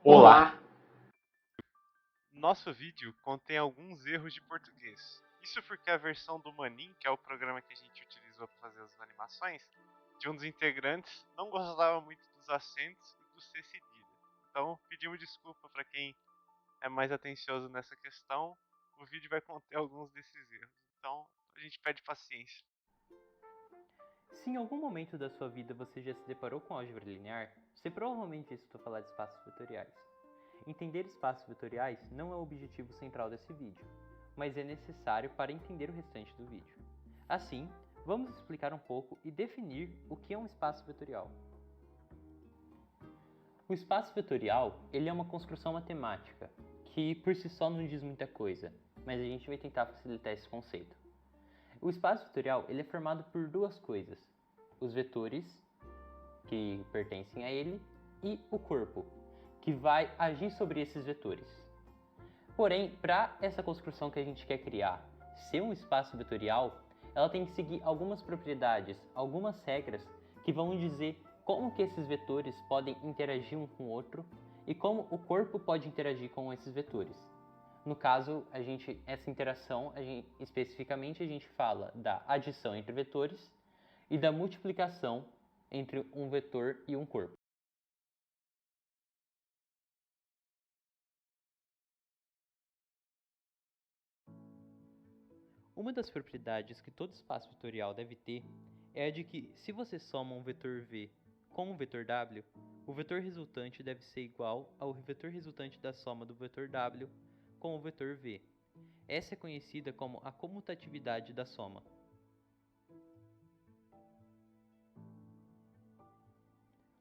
Olá! Nosso vídeo contém alguns erros de português. Isso porque a versão do Manin, que é o programa que a gente utilizou para fazer as animações, de um dos integrantes não gostava muito dos acentos e do C cedilha. Então pedimos desculpa para quem é mais atencioso nessa questão. O vídeo vai conter alguns desses erros. Então a gente pede paciência. Se em algum momento da sua vida você já se deparou com álgebra linear, você provavelmente escutou falar de espaços vetoriais. Entender espaços vetoriais não é o objetivo central desse vídeo, mas é necessário para entender o restante do vídeo. Assim, vamos explicar um pouco e definir o que é um espaço vetorial. O espaço vetorial ele é uma construção matemática que por si só não diz muita coisa, mas a gente vai tentar facilitar esse conceito. O espaço vetorial ele é formado por duas coisas: os vetores, que pertencem a ele, e o corpo, que vai agir sobre esses vetores. Porém, para essa construção que a gente quer criar ser um espaço vetorial, ela tem que seguir algumas propriedades, algumas regras que vão dizer como que esses vetores podem interagir um com o outro e como o corpo pode interagir com esses vetores. No caso, essa interação, especificamente, a gente fala da adição entre vetores e da multiplicação entre um vetor e um corpo. Uma das propriedades que todo espaço vetorial deve ter é a de que, se você soma um vetor v com um vetor w, o vetor resultante deve ser igual ao vetor resultante da soma do vetor w com o vetor v. Essa é conhecida como a comutatividade da soma.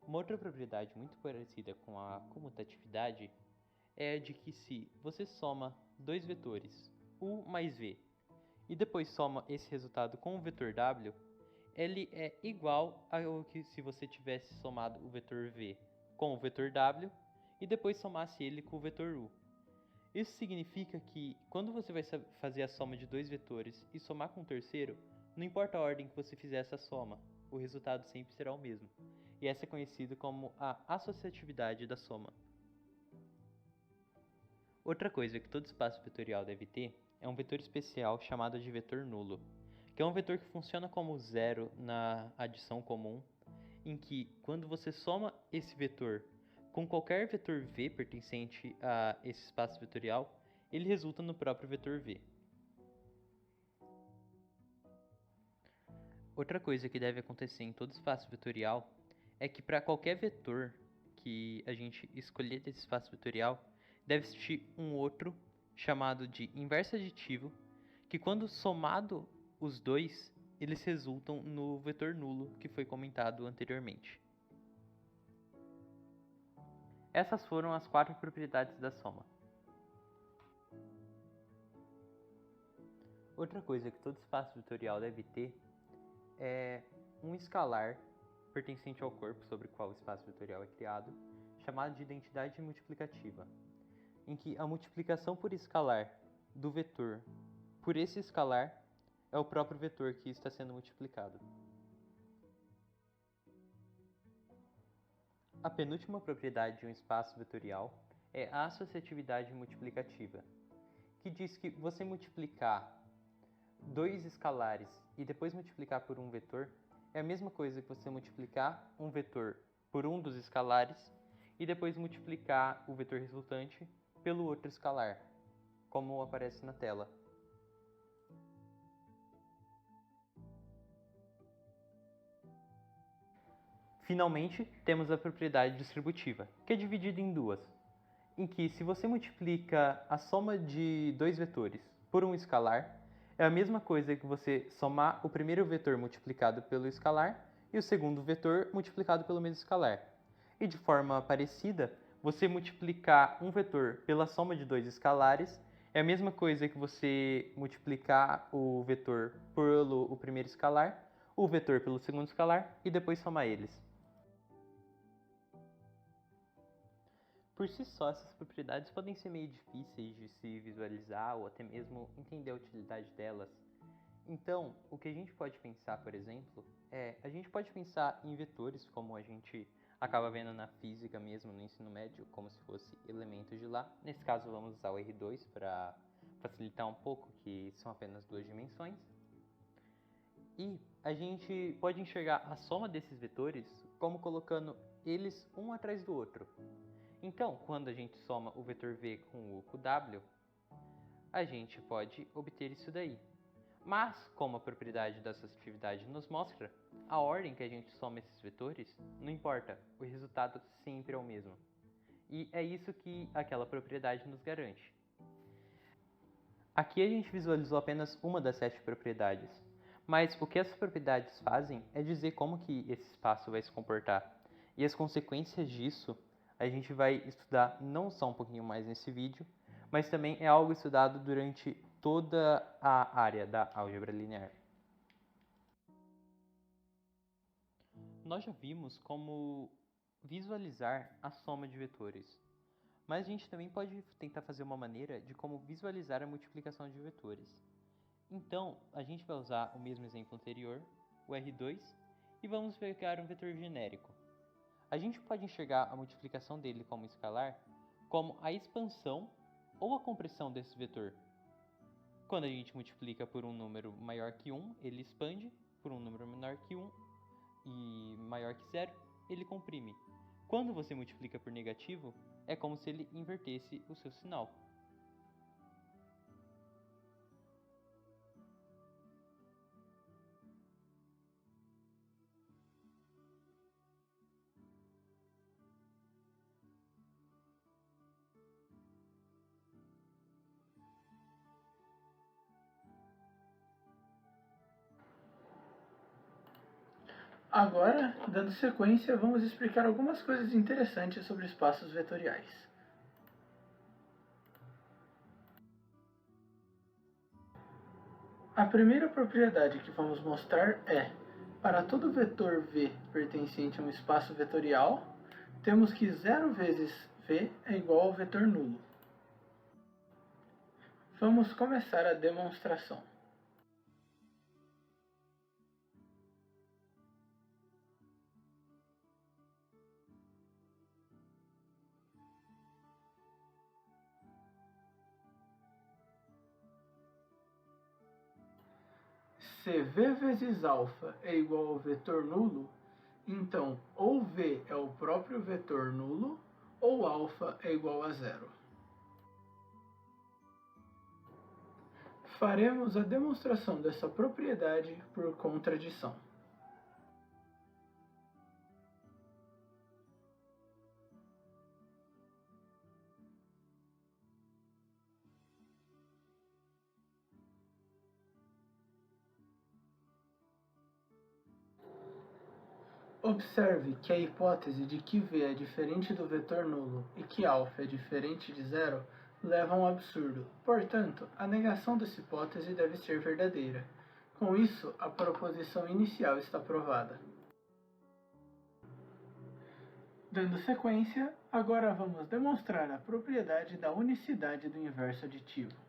Uma outra propriedade muito parecida com a comutatividade é a de que, se você soma dois vetores, u mais v, e depois soma esse resultado com o vetor w, ele é igual ao que se você tivesse somado o vetor v com o vetor w e depois somasse ele com o vetor u. Isso significa que, quando você vai fazer a soma de dois vetores e somar com o terceiro, não importa a ordem que você fizer essa soma, o resultado sempre será o mesmo. E essa é conhecida como a associatividade da soma. Outra coisa que todo espaço vetorial deve ter é um vetor especial chamado de vetor nulo, que é um vetor que funciona como zero na adição comum, em que, quando você soma esse vetor com qualquer vetor v pertencente a esse espaço vetorial, ele resulta no próprio vetor v. Outra coisa que deve acontecer em todo espaço vetorial é que, para qualquer vetor que a gente escolher desse espaço vetorial, deve existir um outro chamado de inverso aditivo, que, quando somado os dois, eles resultam no vetor nulo que foi comentado anteriormente. Essas foram as 4 propriedades da soma. Outra coisa que todo espaço vetorial deve ter é um escalar pertencente ao corpo sobre o qual o espaço vetorial é criado, chamado de identidade multiplicativa, em que a multiplicação por escalar do vetor por esse escalar é o próprio vetor que está sendo multiplicado. A penúltima propriedade de um espaço vetorial é a associatividade multiplicativa, que diz que você multiplicar dois escalares e depois multiplicar por um vetor é a mesma coisa que você multiplicar um vetor por um dos escalares e depois multiplicar o vetor resultante pelo outro escalar, como aparece na tela. Finalmente, temos a propriedade distributiva, que é dividida em duas, em que, se você multiplica a soma de dois vetores por um escalar, é a mesma coisa que você somar o primeiro vetor multiplicado pelo escalar e o segundo vetor multiplicado pelo mesmo escalar. E, de forma parecida, você multiplicar um vetor pela soma de dois escalares é a mesma coisa que você multiplicar o vetor pelo primeiro escalar, o vetor pelo segundo escalar e depois somar eles. Por si só, essas propriedades podem ser meio difíceis de se visualizar ou até mesmo entender a utilidade delas. Então, o que a gente pode pensar, por exemplo, a gente pode pensar em vetores, como a gente acaba vendo na física mesmo, no ensino médio, como se fosse elementos de lá. Nesse caso, vamos usar o R2 para facilitar um pouco, que são apenas duas dimensões. E a gente pode enxergar a soma desses vetores como colocando eles um atrás do outro. Então, quando a gente soma o vetor v com o w, a gente pode obter isso daí. Mas, como a propriedade da associatividade nos mostra, a ordem que a gente soma esses vetores não importa, o resultado sempre é o mesmo. E é isso que aquela propriedade nos garante. Aqui a gente visualizou apenas uma das 7 propriedades, mas o que essas propriedades fazem é dizer como que esse espaço vai se comportar. E as consequências disso a gente vai estudar não só um pouquinho mais nesse vídeo, mas também é algo estudado durante toda a área da álgebra linear. Nós já vimos como visualizar a soma de vetores, mas a gente também pode tentar fazer uma maneira de como visualizar a multiplicação de vetores. Então, a gente vai usar o mesmo exemplo anterior, o R2, e vamos pegar um vetor genérico. A gente pode enxergar a multiplicação dele como escalar como a expansão ou a compressão desse vetor. Quando a gente multiplica por um número maior que 1, ele expande, por um número menor que 1 e maior que 0, ele comprime. Quando você multiplica por negativo, é como se ele invertesse o seu sinal. Agora, dando sequência, vamos explicar algumas coisas interessantes sobre espaços vetoriais. A primeira propriedade que vamos mostrar é: para todo vetor v pertencente a um espaço vetorial, temos que 0 vezes v é igual ao vetor nulo. Vamos começar a demonstração. Se v vezes alfa é igual ao vetor nulo, então ou v é o próprio vetor nulo, ou alfa é igual a zero. Faremos a demonstração dessa propriedade por contradição. Observe que a hipótese de que v é diferente do vetor nulo e que alfa é diferente de zero leva a um absurdo. Portanto, a negação dessa hipótese deve ser verdadeira. Com isso, a proposição inicial está provada. Dando sequência, agora vamos demonstrar a propriedade da unicidade do inverso aditivo.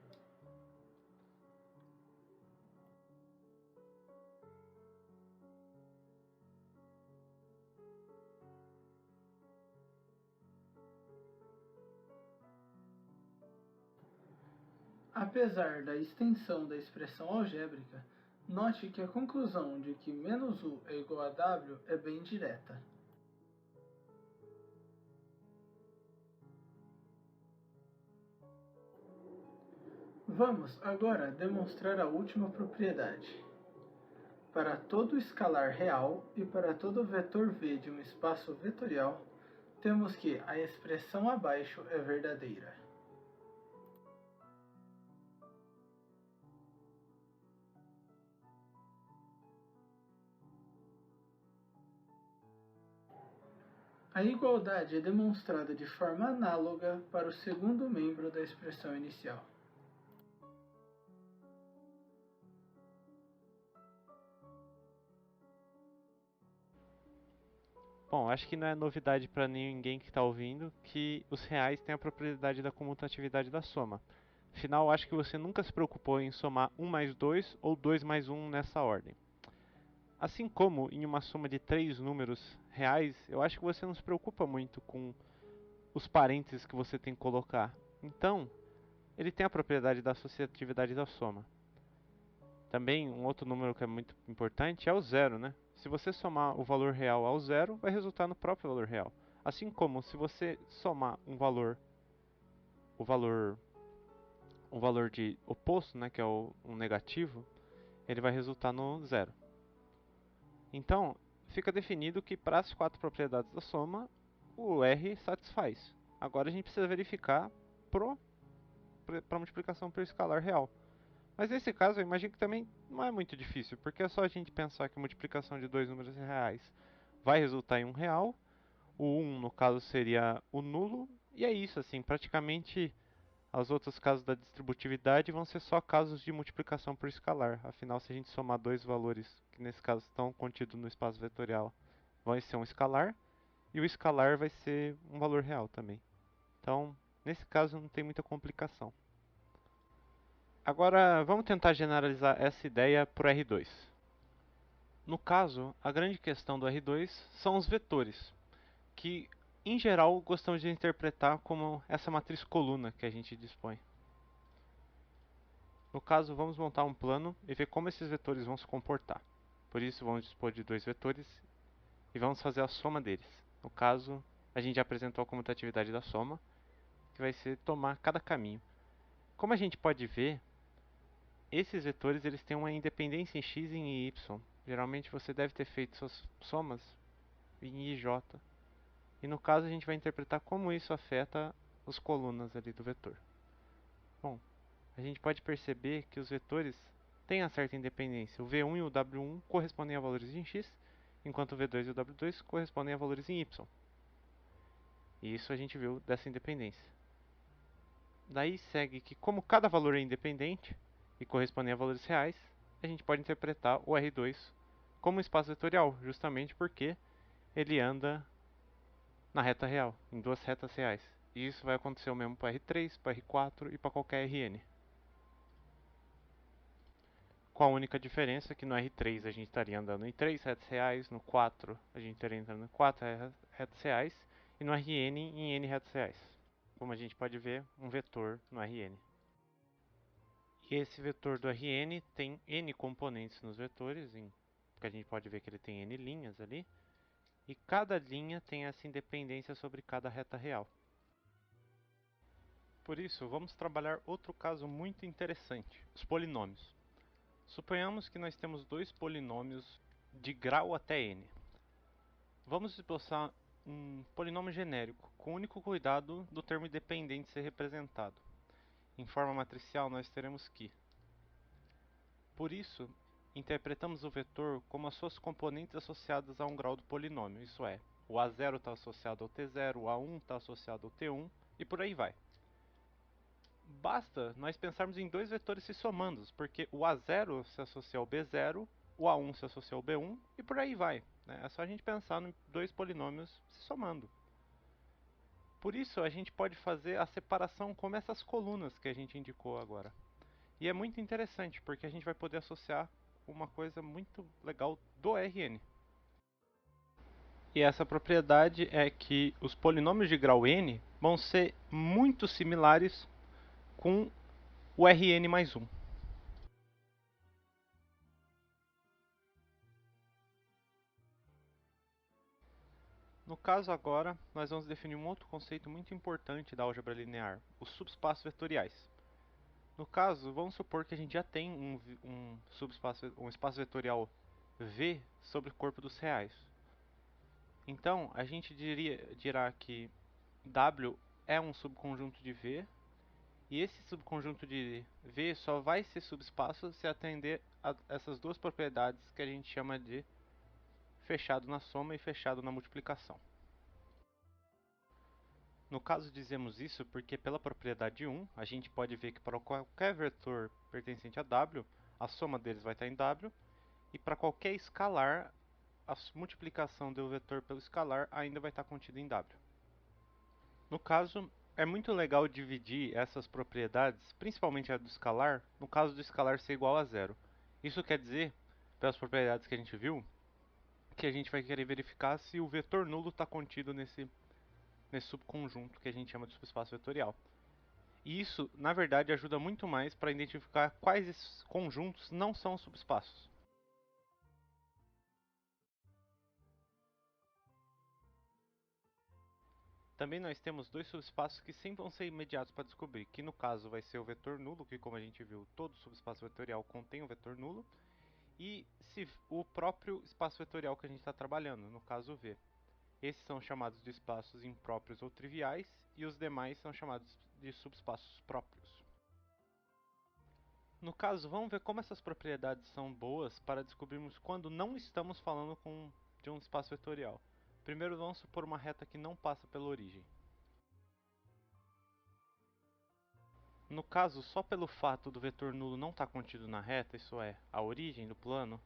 Apesar da extensão da expressão algébrica, note que a conclusão de que menos u é igual a w é bem direta. Vamos agora demonstrar a última propriedade. Para todo escalar real e para todo vetor v de um espaço vetorial, temos que a expressão abaixo é verdadeira. A igualdade é demonstrada de forma análoga para o segundo membro da expressão inicial. Bom, acho que não é novidade para ninguém que está ouvindo que os reais têm a propriedade da comutatividade da soma. Afinal, acho que você nunca se preocupou em somar 1 mais 2 ou 2 mais 1 nessa ordem. Assim como em uma soma de 3 números reais, eu acho que você não se preocupa muito com os parênteses que você tem que colocar. Então, ele tem a propriedade da associatividade da soma. Também, um outro número que é muito importante é o zero, né? Se você somar o valor real ao zero, vai resultar no próprio valor real. Assim como se você somar o valor, um valor de oposto, né, que é um negativo, ele vai resultar no zero. Então, fica definido que para as 4 propriedades da soma, o R satisfaz. Agora a gente precisa verificar para a multiplicação por escalar real. Mas nesse caso, eu imagino que também não é muito difícil, porque é só a gente pensar que a multiplicação de dois números reais vai resultar em um real. O 1, no caso, seria o nulo. E é isso, assim, praticamente os outros casos da distributividade vão ser só casos de multiplicação por escalar. Afinal, se a gente somar dois valores, que nesse caso estão contidos no espaço vetorial, vai ser um escalar. E o escalar vai ser um valor real também. Então, nesse caso, não tem muita complicação. Agora, vamos tentar generalizar essa ideia para o R2. No caso, a grande questão do R2 são os vetores, que em geral gostamos de interpretar como essa matriz coluna que a gente dispõe. No caso, vamos montar um plano e ver como esses vetores vão se comportar. Por isso, vamos dispor de dois vetores e vamos fazer a soma deles. No caso, a gente já apresentou a comutatividade da soma, que vai ser tomar cada caminho. Como a gente pode ver, esses vetores eles têm uma independência em x e em y. Geralmente você deve ter feito suas somas em ij. E no caso a gente vai interpretar como isso afeta as colunas ali do vetor. Bom, a gente pode perceber que os vetores têm uma certa independência. O v1 e o w1 correspondem a valores em x, enquanto o v2 e o w2 correspondem a valores em y. E isso a gente viu dessa independência. Daí segue que como cada valor é independente e corresponde a valores reais, a gente pode interpretar o R2 como um espaço vetorial, justamente porque ele anda na reta real, em duas retas reais. E isso vai acontecer o mesmo para R3, para R4 e para qualquer Rn. Com a única diferença que no R3 a gente estaria andando em 3 retas reais, no 4 a gente estaria andando em 4 retas reais e no Rn em n retas reais. Como a gente pode ver, um vetor no Rn. E esse vetor do Rn tem n componentes nos vetores, porque a gente pode ver que ele tem n linhas ali, e cada linha tem essa independência sobre cada reta real. Por isso, vamos trabalhar outro caso muito interessante, os polinômios. Suponhamos que nós temos dois polinômios de grau até n. Vamos esboçar um polinômio genérico, com o único cuidado do termo independente ser representado. Em forma matricial, nós teremos que por isso, interpretamos o vetor como as suas componentes associadas a um grau do polinômio, isso é, o A0 está associado ao T0, o A1 está associado ao T1 e por aí vai. Basta nós pensarmos em dois vetores se somando, porque o A0 se associa ao B0, o A1 se associa ao B1 e por aí vai. Né? É só a gente pensar em dois polinômios se somando. Por isso, a gente pode fazer a separação como essas colunas que a gente indicou agora. E é muito interessante, porque a gente vai poder associar uma coisa muito legal do Rn. E essa propriedade é que os polinômios de grau n vão ser muito similares com o Rn mais 1. No caso agora, nós vamos definir um outro conceito muito importante da álgebra linear, os subespaços vetoriais. No caso, vamos supor que a gente já tem um espaço vetorial V sobre o corpo dos reais. Então, a gente dirá que W é um subconjunto de V, e esse subconjunto de V só vai ser subespaço se atender a essas duas propriedades que a gente chama de fechado na soma e fechado na multiplicação. No caso dizemos isso porque pela propriedade 1, a gente pode ver que para qualquer vetor pertencente a W, a soma deles vai estar em W, e para qualquer escalar, a multiplicação do vetor pelo escalar ainda vai estar contida em W. No caso, é muito legal dividir essas propriedades, principalmente a do escalar, no caso do escalar ser igual a zero. Isso quer dizer pelas propriedades que a gente viu, que a gente vai querer verificar se o vetor nulo está contido nesse subconjunto que a gente chama de subespaço vetorial. E isso, na verdade, ajuda muito mais para identificar quais esses conjuntos não são subespaços. Também nós temos dois subespaços que sempre vão ser imediatos para descobrir, que no caso vai ser o vetor nulo, que como a gente viu, todo subespaço vetorial contém um vetor nulo, e se o próprio espaço vetorial que a gente está trabalhando, no caso V. Esses são chamados de espaços impróprios ou triviais, e os demais são chamados de subespaços próprios. No caso, vamos ver como essas propriedades são boas para descobrirmos quando não estamos falando de um espaço vetorial. Primeiro, vamos supor uma reta que não passa pela origem. No caso, só pelo fato do vetor nulo não estar contido na reta, isso é, a origem do plano,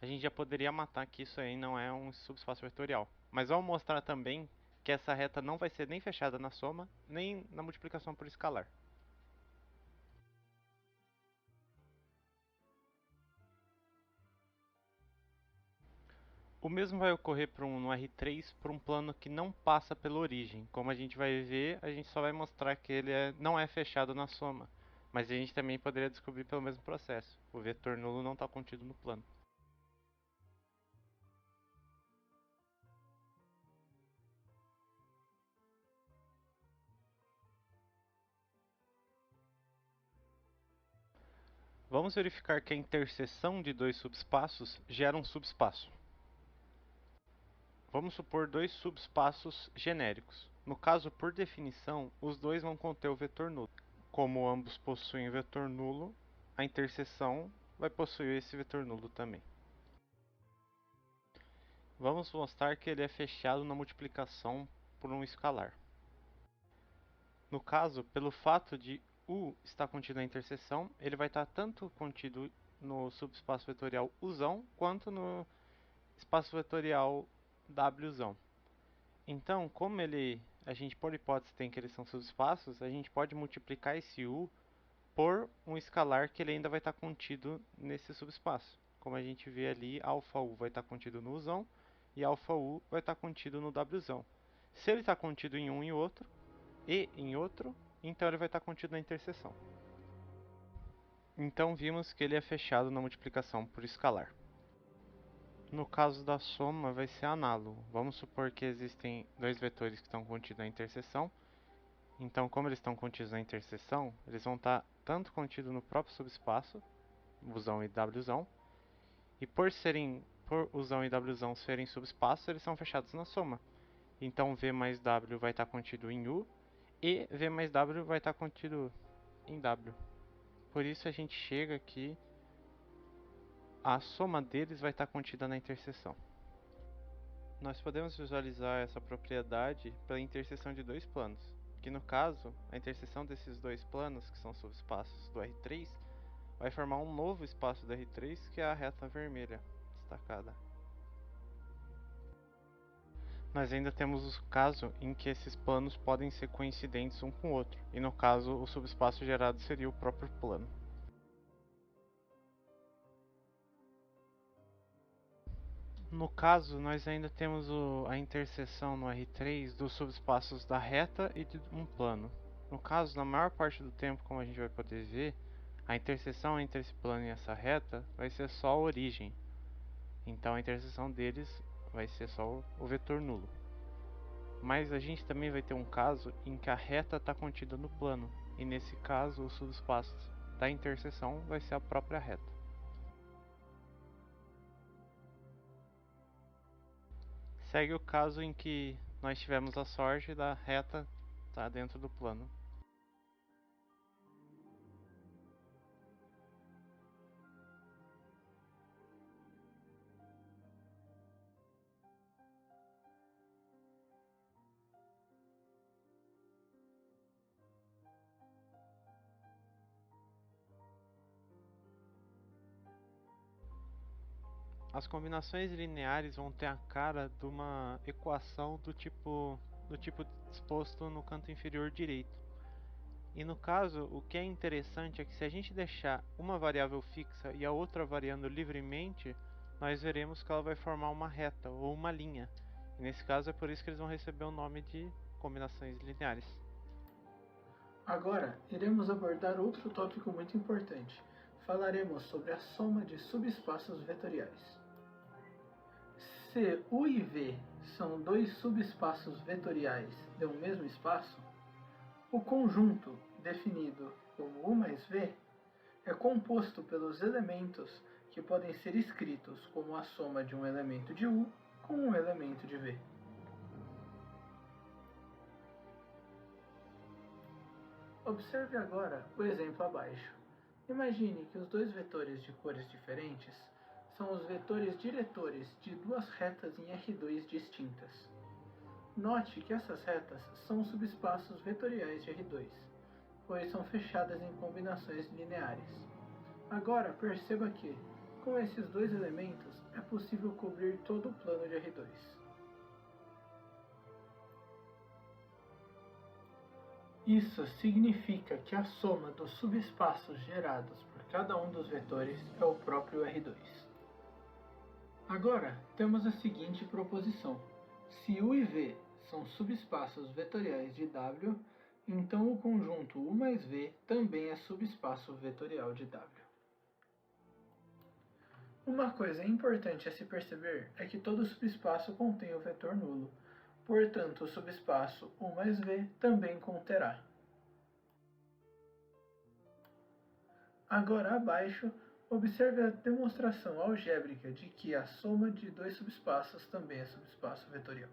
a gente já poderia matar que isso aí não é um subespaço vetorial. Mas vamos mostrar também que essa reta não vai ser nem fechada na soma, nem na multiplicação por escalar. O mesmo vai ocorrer no R3 para um plano que não passa pela origem. Como a gente vai ver, a gente só vai mostrar que ele não é fechado na soma. Mas a gente também poderia descobrir pelo mesmo processo. O vetor nulo não está contido no plano. Vamos verificar que a interseção de dois subespaços gera um subespaço. Vamos supor dois subespaços genéricos. No caso, por definição, os dois vão conter o vetor nulo. Como ambos possuem vetor nulo, a interseção vai possuir esse vetor nulo também. Vamos mostrar que ele é fechado na multiplicação por um escalar. No caso, pelo fato de U estar contido na interseção, ele vai estar tanto contido no subespaço vetorial Uzão, quanto no espaço vetorial Wzão. Então, como a gente por hipótese tem que eles são subespaços, a gente pode multiplicar esse U por um escalar que ele ainda vai estar contido nesse subespaço. Como a gente vê ali, αU vai estar contido no Uzão e αU vai estar contido no Wzão. Se ele está contido em um e em outro, então ele vai estar contido na interseção. Então vimos que ele é fechado na multiplicação por escalar. No caso da soma vai ser análogo. Vamos supor que existem dois vetores que estão contidos na interseção. Então, como eles estão contidos na interseção, eles vão estar tanto contidos no próprio subespaço, Uzão e Wzão, e por Uzão e Wzão serem subespaços, eles são fechados na soma. Então V mais W vai estar contido em U, e V mais W vai estar contido em W. Por isso a gente chega aqui, a soma deles vai estar contida na interseção. Nós podemos visualizar essa propriedade pela interseção de dois planos, que no caso, a interseção desses dois planos, que são subespaços do R3, vai formar um novo espaço do R3, que é a reta vermelha destacada. Nós ainda temos o caso em que esses planos podem ser coincidentes um com o outro, e no caso o subespaço gerado seria o próprio plano. No caso, nós ainda temos a interseção no R3 dos subespaços da reta e de um plano. No caso, na maior parte do tempo, como a gente vai poder ver, a interseção entre esse plano e essa reta vai ser só a origem. Então a interseção deles vai ser só o vetor nulo. Mas a gente também vai ter um caso em que a reta está contida no plano, e nesse caso o subespaço da interseção vai ser a própria reta. Segue o caso em que nós tivemos a sorte da reta estar dentro do plano. As combinações lineares vão ter a cara de uma equação do tipo disposto no canto inferior direito. E no caso, o que é interessante é que se a gente deixar uma variável fixa e a outra variando livremente, nós veremos que ela vai formar uma reta ou uma linha. E nesse caso é por isso que eles vão receber o nome de combinações lineares. Agora, iremos abordar outro tópico muito importante. Falaremos sobre a soma de subespaços vetoriais. Se U e V são dois subespaços vetoriais de um mesmo espaço, o conjunto, definido como U mais V, é composto pelos elementos que podem ser escritos como a soma de um elemento de U com um elemento de V. Observe agora o exemplo abaixo. Imagine que os dois vetores de cores diferentes são os vetores diretores de duas retas em R2 distintas. Note que essas retas são subespaços vetoriais de R2, pois são fechadas em combinações lineares. Agora perceba que, com esses dois elementos, é possível cobrir todo o plano de R2. Isso significa que a soma dos subespaços gerados por cada um dos vetores é o próprio R2. Agora, temos a seguinte proposição. Se U e V são subespaços vetoriais de W, então o conjunto U mais V também é subespaço vetorial de W. Uma coisa importante a se perceber é que todo subespaço contém o vetor nulo. Portanto, o subespaço U mais V também conterá. Agora, abaixo, observe a demonstração algébrica de que a soma de dois subespaços também é subespaço vetorial.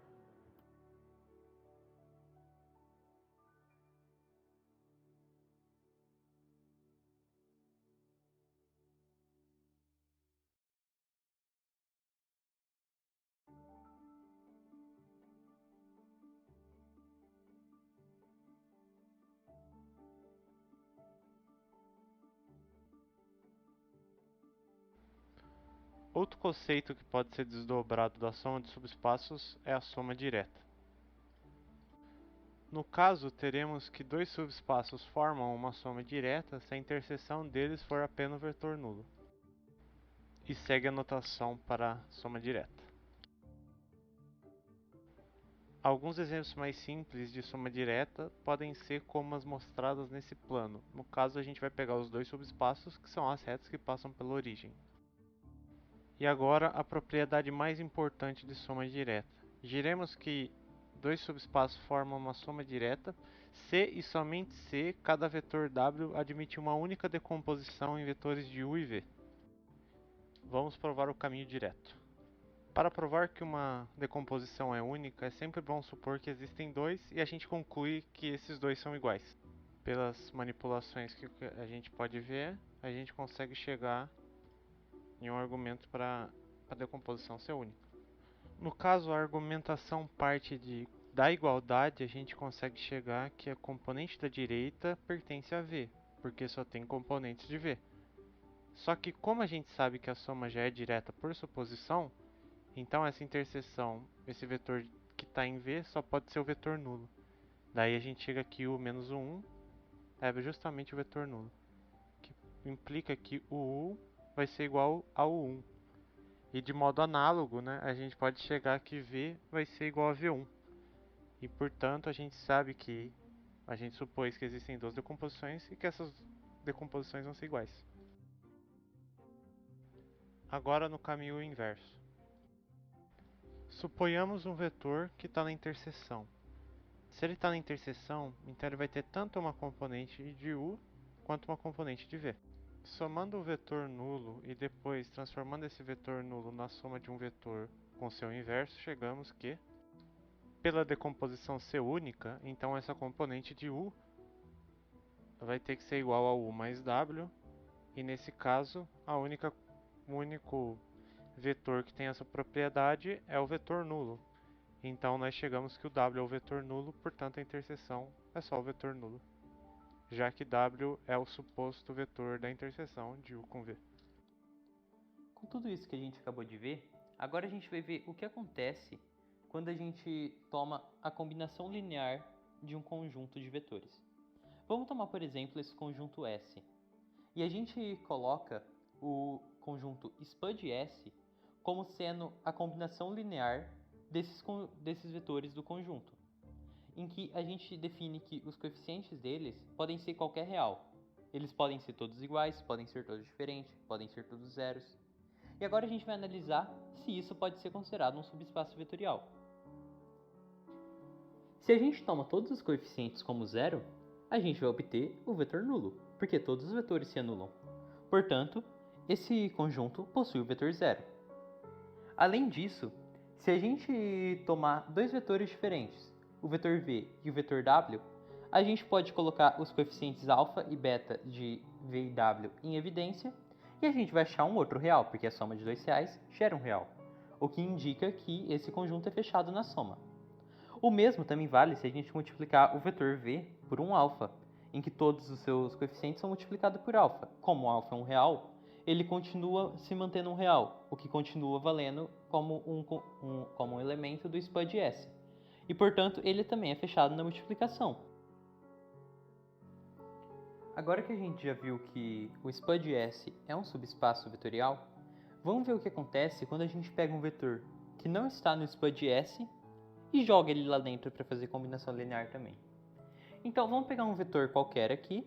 Outro conceito que pode ser desdobrado da soma de subespaços é a soma direta. No caso, teremos que dois subespaços formam uma soma direta se a interseção deles for apenas um vetor nulo. E segue a notação para a soma direta. Alguns exemplos mais simples de soma direta podem ser como as mostradas nesse plano. No caso, a gente vai pegar os dois subespaços, que são as retas que passam pela origem. E agora a propriedade mais importante de soma direta. Diremos que dois subespaços formam uma soma direta se e somente se cada vetor W admite uma única decomposição em vetores de U e V. Vamos provar o caminho direto. Para provar que uma decomposição é única, é sempre bom supor que existem dois e a gente conclui que esses dois são iguais. Pelas manipulações que a gente pode ver, a gente consegue chegar em um argumento para a decomposição ser única. No caso, a argumentação parte da igualdade, a gente consegue chegar que a componente da direita pertence a V, porque só tem componentes de V. Só que como a gente sabe que a soma já é direta por suposição, então essa interseção, esse vetor que está em V, só pode ser o vetor nulo. Daí a gente chega que U menos o 1 é justamente o vetor nulo, que implica que o U vai ser igual ao 1. E de modo análogo, né, a gente pode chegar que V vai ser igual a V1. E portanto a gente sabe que a gente supôs que existem duas decomposições e que essas decomposições vão ser iguais. Agora no caminho inverso. Suponhamos um vetor que está na interseção. Se ele está na interseção, então ele vai ter tanto uma componente de U quanto uma componente de V. Somando o vetor nulo e depois transformando esse vetor nulo na soma de um vetor com seu inverso, chegamos que, pela decomposição ser única, então essa componente de U vai ter que ser igual a U mais W, e nesse caso, o único vetor que tem essa propriedade é o vetor nulo. Então nós chegamos que o W é o vetor nulo, portanto a interseção é só o vetor nulo, já que W é o suposto vetor da interseção de U com V. Com tudo isso que a gente acabou de ver, agora a gente vai ver o que acontece quando a gente toma a combinação linear de um conjunto de vetores. Vamos tomar, por exemplo, esse conjunto S. E a gente coloca o conjunto SPAN de S como sendo a combinação linear desses vetores do conjunto, em que a gente define que os coeficientes deles podem ser qualquer real. Eles podem ser todos iguais, podem ser todos diferentes, podem ser todos zeros. E agora a gente vai analisar se isso pode ser considerado um subespaço vetorial. Se a gente toma todos os coeficientes como zero, a gente vai obter o vetor nulo, porque todos os vetores se anulam. Portanto, esse conjunto possui o vetor zero. Além disso, se a gente tomar dois vetores diferentes, o vetor v e o vetor w, a gente pode colocar os coeficientes alfa e beta de v e w em evidência e a gente vai achar um outro real, porque a soma de dois reais gera um real, o que indica que esse conjunto é fechado na soma. O mesmo também vale se a gente multiplicar o vetor v por um alfa, em que todos os seus coeficientes são multiplicados por alfa. Como o alfa é um real, ele continua se mantendo um real, o que continua valendo como um elemento do SPAN de S. E, portanto, ele também é fechado na multiplicação. Agora que a gente já viu que o SPAN de S é um subespaço vetorial, vamos ver o que acontece quando a gente pega um vetor que não está no SPAN de S e joga ele lá dentro para fazer combinação linear também. Então, vamos pegar um vetor qualquer aqui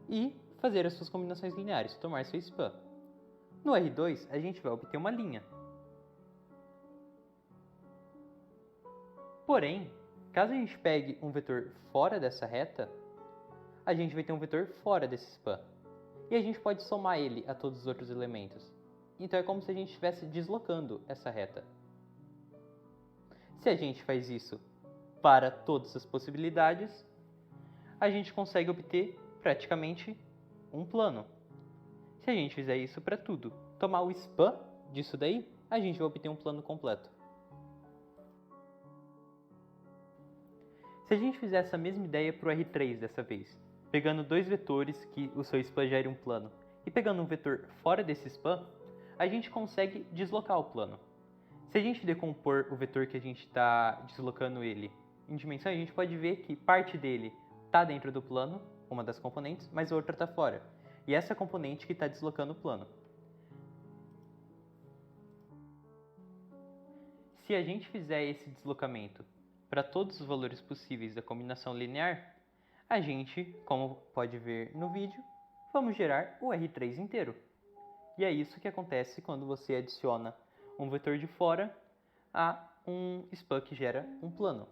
e fazer as suas combinações lineares, tomar seu SPAN. No R2, a gente vai obter uma linha. Porém, caso a gente pegue um vetor fora dessa reta, a gente vai ter um vetor fora desse SPAN. E a gente pode somar ele a todos os outros elementos. Então é como se a gente estivesse deslocando essa reta. Se a gente faz isso para todas as possibilidades, a gente consegue obter praticamente um plano. Se a gente fizer isso para tudo, tomar o SPAN disso daí, a gente vai obter um plano completo. Se a gente fizer essa mesma ideia para o R3 dessa vez, pegando dois vetores que o seu SPAN gere um plano e pegando um vetor fora desse SPAN, a gente consegue deslocar o plano. Se a gente decompor o vetor que a gente está deslocando ele em dimensão, a gente pode ver que parte dele está dentro do plano, uma das componentes, mas a outra está fora. E essa componente que está deslocando o plano. Se a gente fizer esse deslocamento para todos os valores possíveis da combinação linear, a gente, como pode ver no vídeo, vamos gerar o R3 inteiro. E é isso que acontece quando você adiciona um vetor de fora a um SPAN que gera um plano.